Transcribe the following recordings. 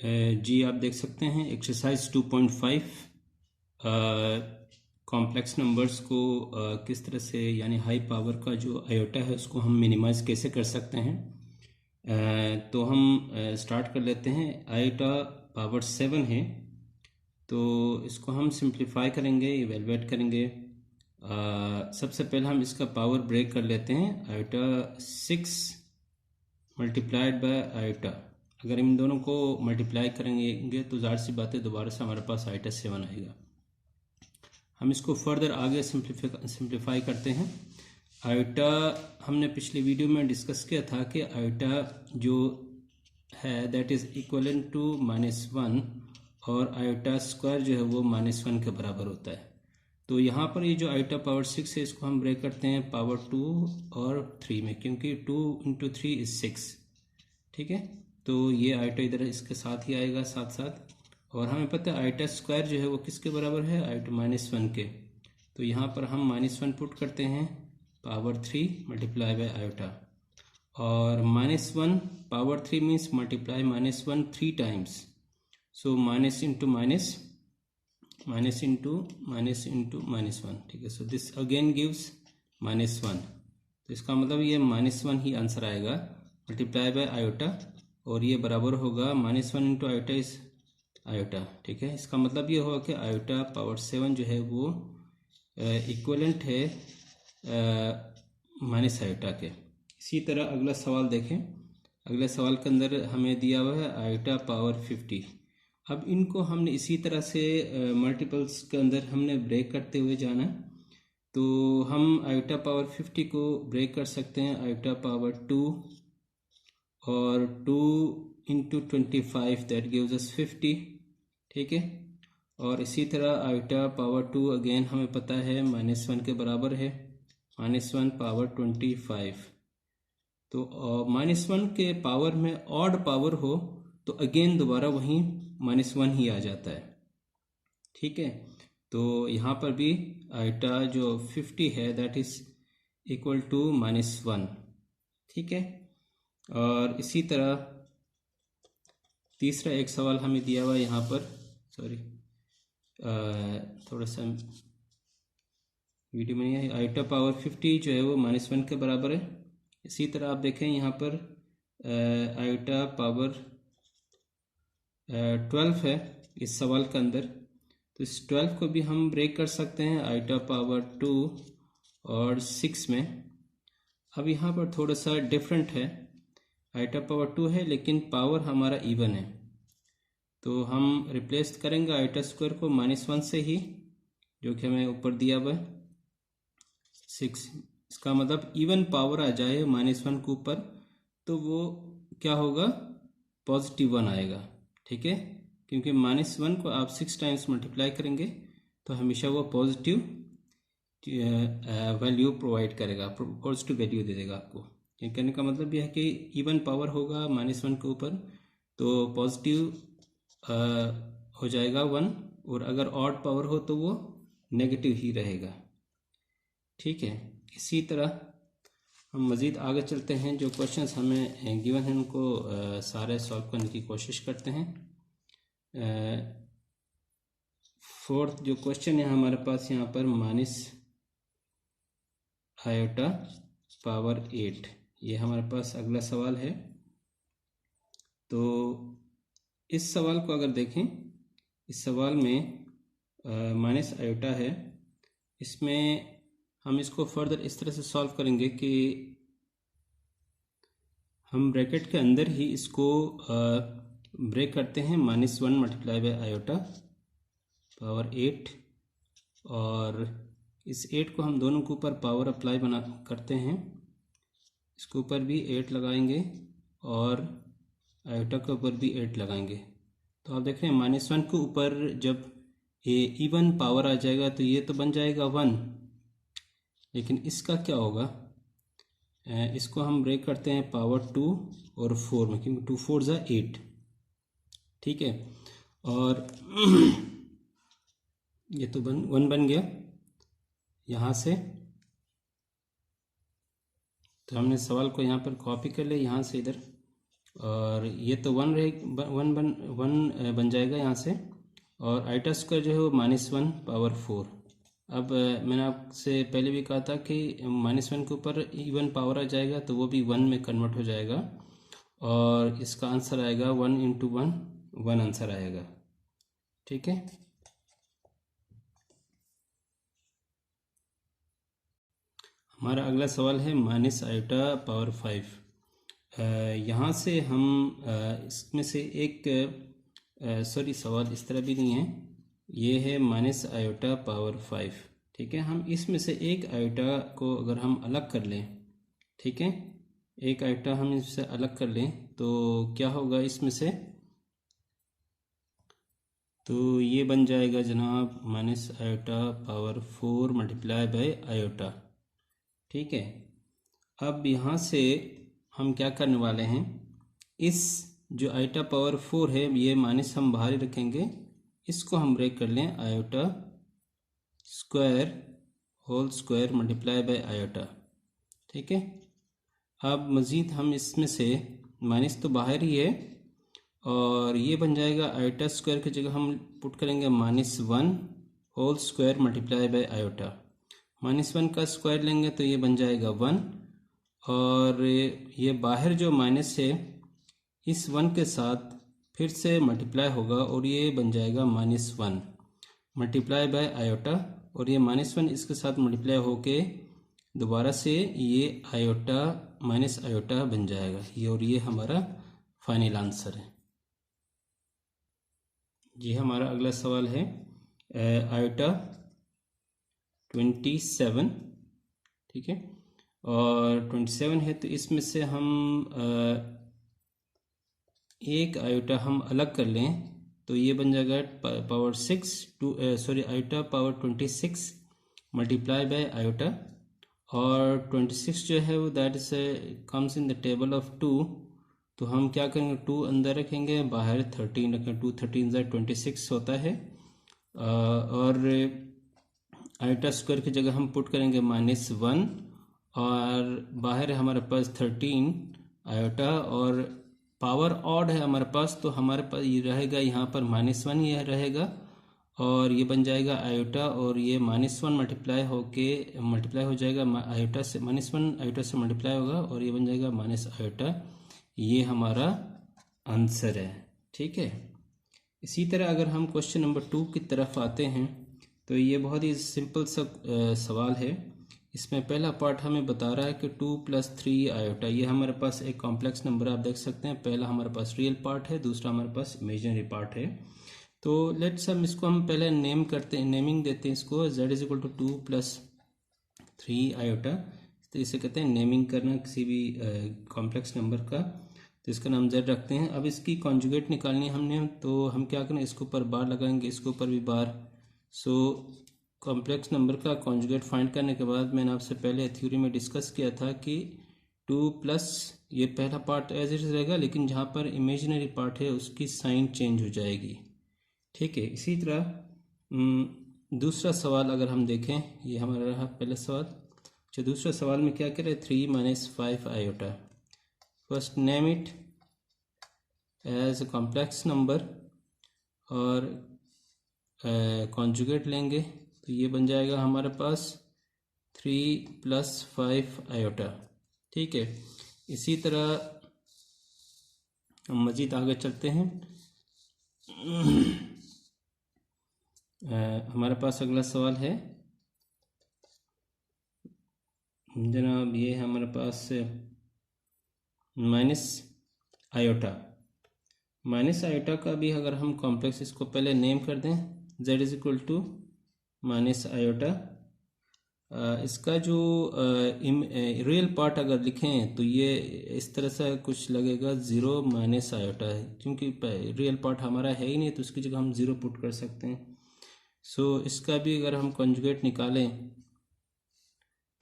जी आप देख सकते हैं एक्सरसाइज 2.5 कॉम्प्लेक्स नंबर्स को किस तरह से यानी हाई पावर का जो आयोटा है उसको हम मिनिमाइज कैसे कर सकते हैं। तो हम स्टार्ट कर लेते हैं। आयोटा पावर 7 है तो इसको हम सिंप्लीफाई करेंगे, इवेलुएट करेंगे। सबसे पहले हम इसका पावर ब्रेक कर लेते हैं। आयोटा 6 मल्टीप्लाइड बाय आयोटा, अगर इन दोनों को मल्टीप्लाई करेंगे तो ज़ाहिर सी बात है दोबारा से हमारे पास आयोटा 7 आएगा। हम इसको फर्दर आगे सिंप्लीफाई करते हैं। आयोटा हमने पिछली वीडियो में डिस्कस किया था कि आयोटा जो है दैट इज़ इक्वलेंट टू -1 और आयोटा स्क्वायर जो है वो -1 के बराबर होता है। तो यहाँ पर ये जो आयोटा पावर 6 है इसको हम ब्रेक करते हैं पावर 2 और 3 में, क्योंकि 2 × 3 = 6। ठीक है, तो ये आयोटा इधर इसके साथ ही आएगा साथ साथ। और हमें पता है आयोटा स्क्वायर जो है वो किसके बराबर है, आयोटा -1 के। तो यहाँ पर हम -1 पुट करते हैं, पावर 3 मल्टीप्लाई बाय आयोटा। और -1 power 3 means multiply -1 3 times, so minus into minus, minus into minus into -1। ठीक है, सो दिस अगेन गिव्स -1। तो इसका मतलब ये -1 ही आंसर आएगा मल्टीप्लाई बाय आयोटा, और ये बराबर होगा -1 इंटू आयोटा इस आयोटा। ठीक है, इसका मतलब ये होगा कि आयोटा पावर 7 जो है वो इक्वलेंट है माइनस आयोटा के। इसी तरह अगला सवाल देखें। अगले सवाल के अंदर हमें दिया हुआ है आयोटा पावर 50। अब इनको हमने इसी तरह से मल्टीपल्स के अंदर हमने ब्रेक करते हुए जाना। तो हम आयोटा पावर 50 को ब्रेक कर सकते हैं आयोटा पावर 2 और 2 × 25 दैट गिव्स अस 50। ठीक है, और इसी तरह आयोटा पावर 2 अगेन हमें पता है -1 के बराबर है, -1 पावर 25। तो -1 के पावर में ऑड पावर हो तो अगेन दोबारा वहीं -1 ही आ जाता है। ठीक है, तो यहाँ पर भी आयोटा जो 50 है दैट इज इक्वल टू -1। ठीक है, और इसी तरह तीसरा एक सवाल हमें दिया हुआ है यहाँ पर, सॉरी थोड़ा सा वीडियो में नहीं है। आयोटा पावर 50 जो है वो -1 के बराबर है। इसी तरह आप देखें यहाँ पर आयोटा पावर 12 है इस सवाल के अंदर, तो इस 12 को भी हम ब्रेक कर सकते हैं आयोटा पावर 2 और 6 में। अब यहाँ पर थोड़ा सा डिफरेंट है, आयोटा पावर 2 है लेकिन पावर हमारा इवन है, तो हम रिप्लेस करेंगे आयोटा स्क्वायर को -1 से ही, जो कि हमें ऊपर दिया हुआ है 6। इसका मतलब इवन पावर आ जाए -1 के ऊपर तो वो क्या होगा, +1 आएगा। ठीक है, क्योंकि -1 को आप 6 टाइम्स मल्टीप्लाई करेंगे तो हमेशा वो पॉजिटिव वैल्यू प्रोवाइड करेगा, पॉजिटिव वैल्यू दे देगा आपको। ये कहने का मतलब यह है कि इवन पावर होगा -1 के ऊपर तो पॉजिटिव हो जाएगा 1, और अगर ऑड पावर हो तो वो नेगेटिव ही रहेगा। ठीक है, इसी तरह हम मज़ीद आगे चलते हैं। जो क्वेश्चंस हमें गिवन हैं उनको सारे सॉल्व करने की कोशिश करते हैं। फोर्थ जो क्वेश्चन है हमारे पास यहाँ पर -आयोटा पावर 8, ये हमारे पास अगला सवाल है। तो इस सवाल को अगर देखें, इस सवाल में माइनस आयोटा है, इसमें हम इसको फर्दर इस तरह से सॉल्व करेंगे कि हम ब्रैकेट के अंदर ही इसको ब्रेक करते हैं -1 मल्टीप्लाई बाय आयोटा पावर 8, और इस 8 को हम दोनों के ऊपर पावर अप्लाई करते हैं। इसके ऊपर भी 8 लगाएंगे और आयोटा के ऊपर भी 8 लगाएंगे। तो आप देख रहे हैं -1 के ऊपर जब ये इवन पावर आ जाएगा तो ये तो बन जाएगा 1, लेकिन इसका क्या होगा, इसको हम ब्रेक करते हैं पावर 2 और 4 में, क्योंकि 2 4 ज़ा 8। ठीक है, और ये तो 1 बन गया यहाँ से। तो हमने सवाल को यहाँ पर कॉपी कर लिया यहाँ से इधर, और ये तो वन रहे, वन बन जाएगा यहाँ से। और आइटा स्क्वायर जो है वो -1/4। अब मैंने आपसे पहले भी कहा था कि -1 के ऊपर इवन पावर आ जाएगा तो वो भी 1 में कन्वर्ट हो जाएगा, और इसका आंसर आएगा 1 × 1, 1 आंसर आएगा। ठीक है। हमारा अगला सवाल है -i/5। यहाँ से हम इसमें से एक सॉरी, सवाल इस तरह भी नहीं है, ये है -i/5। ठीक है, हम इसमें से एक आयोटा को अगर हम अलग कर लें, ठीक है, एक आयोटा हम इससे अलग कर लें तो क्या होगा इसमें से, तो ये बन जाएगा जनाब -i/4 मल्टीप्लाई बाय आयोटा। ठीक है। अब यहाँ से हम क्या करने वाले हैं, इस जो i/4 है ये माइनस हम बाहर ही रखेंगे, इसको हम ब्रेक कर लें iota square whole square multiply by iota. ठीक है। अब मज़ीद हम इसमें से माइनस तो बाहर ही है, और ये बन जाएगा आयोटा स्क्वायर की जगह हम पुट करेंगे -1 whole square multiply by iota. -1 का स्क्वायर लेंगे तो ये बन जाएगा 1, और ये बाहर जो माइनस है इस 1 के साथ फिर से मल्टीप्लाई होगा और ये बन जाएगा -1 मल्टीप्लाई बाय आयोटा, और ये -1 इसके साथ मल्टीप्लाई होके दोबारा से ये आयोटा माइनस आयोटा बन जाएगा ये, और ये हमारा फाइनल आंसर है। जी, हमारा अगला सवाल है आयोटा 27। ठीक है, और 27 है तो इसमें से हम एक आयोटा हम अलग कर लें तो ये बन जाएगा power 6 iota power 26 multiply by iota, और 26 जो है वो that is comes in the table of 2, तो हम क्या करेंगे 2 अंदर रखेंगे, बाहर 13 रखेंगे, 2 13 26 होता है, और आयोटा स्क्वायर की जगह हम पुट करेंगे -1, और बाहर है हमारे पास 13 आयोटा, और पावर ऑड है हमारे पास तो हमारे पास ये रहेगा यहाँ पर -1 ये रहेगा, और ये बन जाएगा आयोटा, और ये -1 मल्टीप्लाई हो जाएगा आयोटा से, -1 आयोटा से मल्टीप्लाई होगा और ये बन जाएगा माइनस आयोटा। ये हमारा आंसर है। ठीक है। इसी तरह अगर हम क्वेश्चन नंबर 2 की तरफ आते हैं तो ये बहुत ही सिंपल सा सवाल है। इसमें पहला पार्ट हमें बता रहा है कि 2 + 3 आयोटा, ये हमारे पास एक कॉम्प्लेक्स नंबर आप देख सकते हैं। पहला हमारे पास रियल पार्ट है, दूसरा हमारे पास इमेजिनरी पार्ट है। तो लेट्स हम इसको हम पहले नेमिंग देते हैं इसको, z = 2 + 3 आयोटा, तो इसे कहते हैं नेमिंग करना किसी भी कॉम्प्लेक्स नंबर का, तो इसका नाम z रखते हैं। अब इसकी कॉन्जुगेट निकालनी है हमने, तो हम क्या करें, इसके ऊपर बार लगाएंगे, इसके ऊपर भी बार। सो कॉम्प्लेक्स नंबर का कॉन्जुगेट फाइंड करने के बाद मैंने आपसे पहले थ्योरी में डिस्कस किया था कि 2 + ये पहला पार्ट एज इट रहेगा, लेकिन जहाँ पर इमेजिनरी पार्ट है उसकी साइन चेंज हो जाएगी। ठीक है। इसी तरह दूसरा सवाल अगर हम देखें, ये हमारा रहा पहला सवाल। अच्छा, दूसरा सवाल में क्या करें, 3 - 5 iota. First name it as a complex number, और कॉन्जुगेट लेंगे तो ये बन जाएगा हमारे पास 3 + 5 आयोटा। ठीक है। इसी तरह हम मज़ीद आगे चलते हैं। हमारे पास अगला सवाल है जनाब, ये है हमारे पास माइनस आयोटा। माइनस आयोटा का भी अगर हम कॉम्प्लेक्स इसको पहले नेम कर दें, z = माइनस आयोटा। इसका जो रियल पार्ट अगर लिखें तो ये इस तरह से कुछ लगेगा, 0 - आयोटा है, क्योंकि रियल पार्ट हमारा है ही नहीं तो उसकी जगह हम 0 पुट कर सकते हैं। सो इसका भी अगर हम कॉन्जुगेट निकालें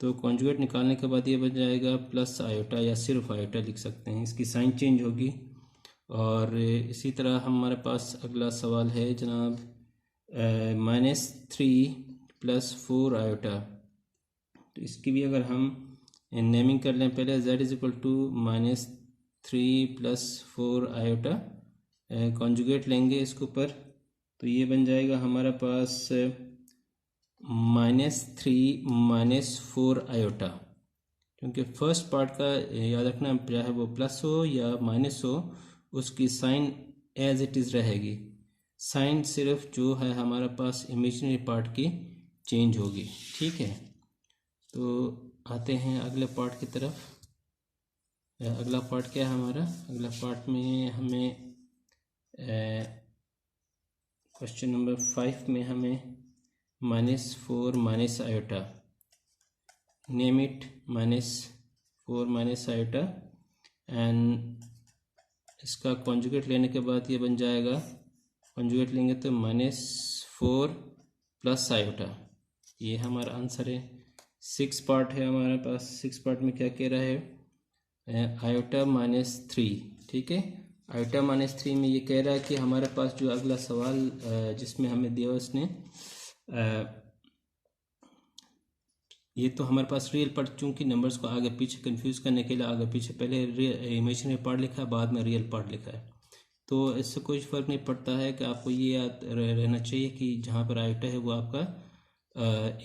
तो कॉन्जुगेट निकालने के बाद ये बन जाएगा प्लस आयोटा, या सिर्फ आयोटा लिख सकते हैं, इसकी साइन चेंज होगी। और इसी तरह हमारे पास अगला सवाल है जनाब, -3 + 4 आयोटा। तो इसकी भी अगर हम नेमिंग कर लें, पहले z = 3+4 आयोटा, कॉन्जुगेट लेंगे इसके ऊपर तो ये बन जाएगा हमारे पास -3 - 4 आयोटा, क्योंकि फर्स्ट पार्ट का याद रखना चाहे वो प्लस हो या माइनस हो उसकी साइन एज इट इज़ रहेगी, साइन सिर्फ जो है हमारे पास इमेजिनरी पार्ट की चेंज होगी। ठीक है, तो आते हैं अगले पार्ट की तरफ। अगला पार्ट क्या है हमारा? अगला पार्ट में हमें क्वेश्चन नंबर 5 में हमें -4 - iota, name it -4 - iota, and इसका कॉन्जुगेट लेने के बाद ये बन जाएगा, कॉन्जुगेट लेंगे तो -4 + आयोटा, ये हमारा आंसर है। 6 पार्ट है हमारे पास, 6 पार्ट में क्या कह रहा है? आयोटा -3। ठीक है, आयोटा -3 में ये कह रहा है कि हमारे पास जो अगला सवाल जिसमें हमें दिया उसने ये तो हमारे पास रियल पार्ट, चूंकि नंबर्स को आगे पीछे कंफ्यूज करने के लिए आगे पीछे पहले इमेजिनरी पार्ट लिखा है, बाद में रियल पार्ट लिखा है, तो इससे कोई फ़र्क नहीं पड़ता है कि आपको ये याद रहना चाहिए कि जहाँ पर आयोटा है वो आपका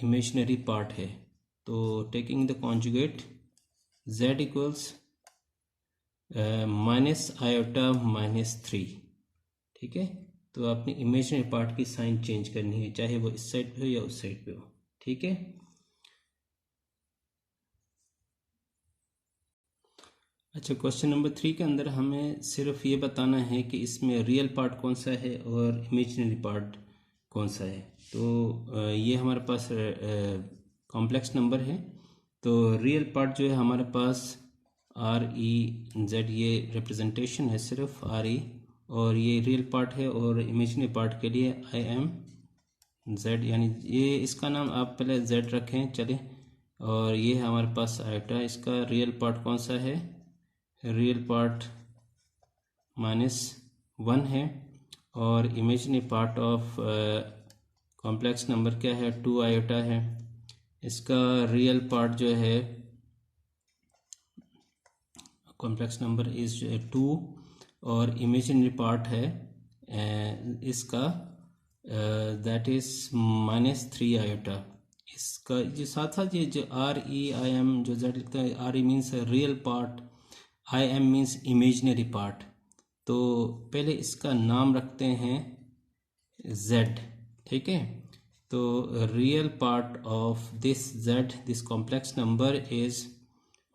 इमेजिनरी पार्ट है। तो taking the conjugate z equals -iota -3। ठीक है, तो अपनी इमेजिनरी पार्ट की साइन चेंज करनी है, चाहे वो इस साइड पे हो या उस साइड पे हो। ठीक है, अच्छा, क्वेश्चन नंबर 3 के अंदर हमें सिर्फ ये बताना है कि इसमें रियल पार्ट कौन सा है और इमेजिनरी पार्ट कौन सा है। तो ये हमारे पास कॉम्प्लेक्स नंबर है, तो रियल पार्ट जो है हमारे पास REZ, ये रिप्रेजेंटेशन है सिर्फ RE, और ये रियल पार्ट है, और इमेजिनरी पार्ट के लिए IMZ, यानी ये इसका नाम आप पहले Z रखें चले, और ये है हमारे पास आयोटा, इसका रियल पार्ट कौन सा है? रियल पार्ट -1 है, और imaginary part of complex number क्या है? 2 आयोटा है। इसका रियल पार्ट जो है कॉम्प्लेक्स नंबर इज 2, और इमेजिनरी पार्ट है इसका दैट इज -3 आयोटा। इसका जो साथ साथ ये जो REIM जो Z लिखता है, RE means real part, IM means imaginary part, तो पहले इसका नाम रखते हैं Z। ठीक है, तो real part of this Z, this complex number is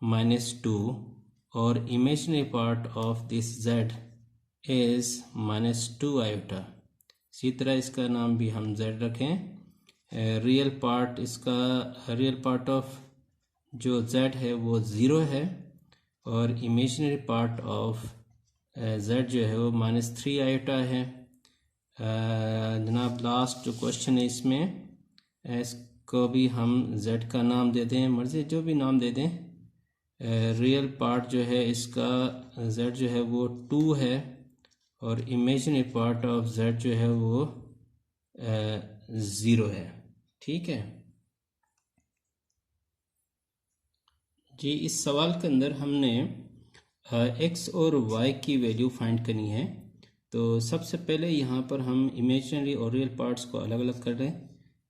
-2, और imaginary part of this Z is -2 iota. इसी तरह इसका नाम भी हम Z रखें। रियल पार्ट, इसका रियल पार्ट ऑफ जो Z है वो 0 है, और इमेजिनरी पार्ट ऑफ Z जो है वो -3 आयोटा है। जनाब लास्ट जो क्वेश्चन है इसमें, इसको भी हम Z का नाम दे दें, मर्जी जो भी नाम दे दें। रियल पार्ट जो है इसका Z जो है वो 2 है, और इमेजिनरी पार्ट ऑफ Z जो है वो 0 है। ठीक है जी, इस सवाल के अंदर हमने x और y की वैल्यू फाइंड करनी है। तो सबसे पहले यहाँ पर हम इमेजिनरी और रियल पार्ट्स को अलग अलग कर लें,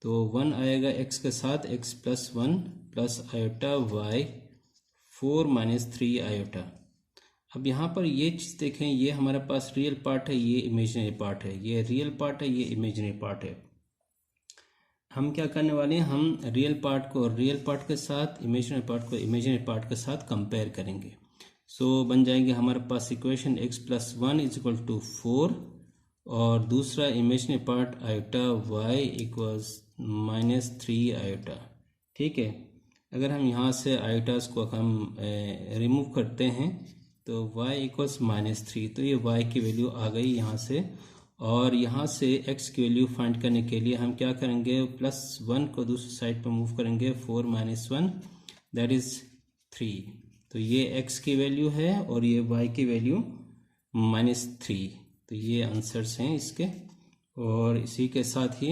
तो 1 आएगा x के साथ, x + 1 + आयोटा y 4 - 3 आयोटा। अब यहाँ पर ये चीज़ देखें, ये हमारे पास रियल पार्ट है, ये इमेजिनरी पार्ट है, ये रियल पार्ट है, ये इमेजिनरी पार्ट है। हम क्या करने वाले हैं? हम रियल पार्ट को रियल पार्ट के साथ, इमेजिनरी पार्ट को इमेजिनरी पार्ट के साथ कंपेयर करेंगे। सो बन जाएंगे हमारे पास इक्वेशन x + 1 = 4, और दूसरा imaginary part iota y = -3 iota. ठीक है, अगर हम यहाँ से आयोटास को हम रिमूव करते हैं तो y = -3, तो ये y की वैल्यू आ गई यहाँ से, और यहाँ से x की वैल्यू फाइंड करने के लिए हम क्या करेंगे? +1 को दूसरी साइड पर मूव करेंगे, 4 - 1 दैट इज़ 3, तो ये x की वैल्यू है और ये y की वैल्यू -3, तो ये आंसर्स हैं इसके। और इसी के साथ ही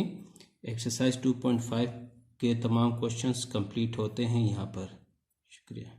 एक्सरसाइज 2.5 के तमाम क्वेश्चंस कंप्लीट होते हैं यहाँ पर। शुक्रिया।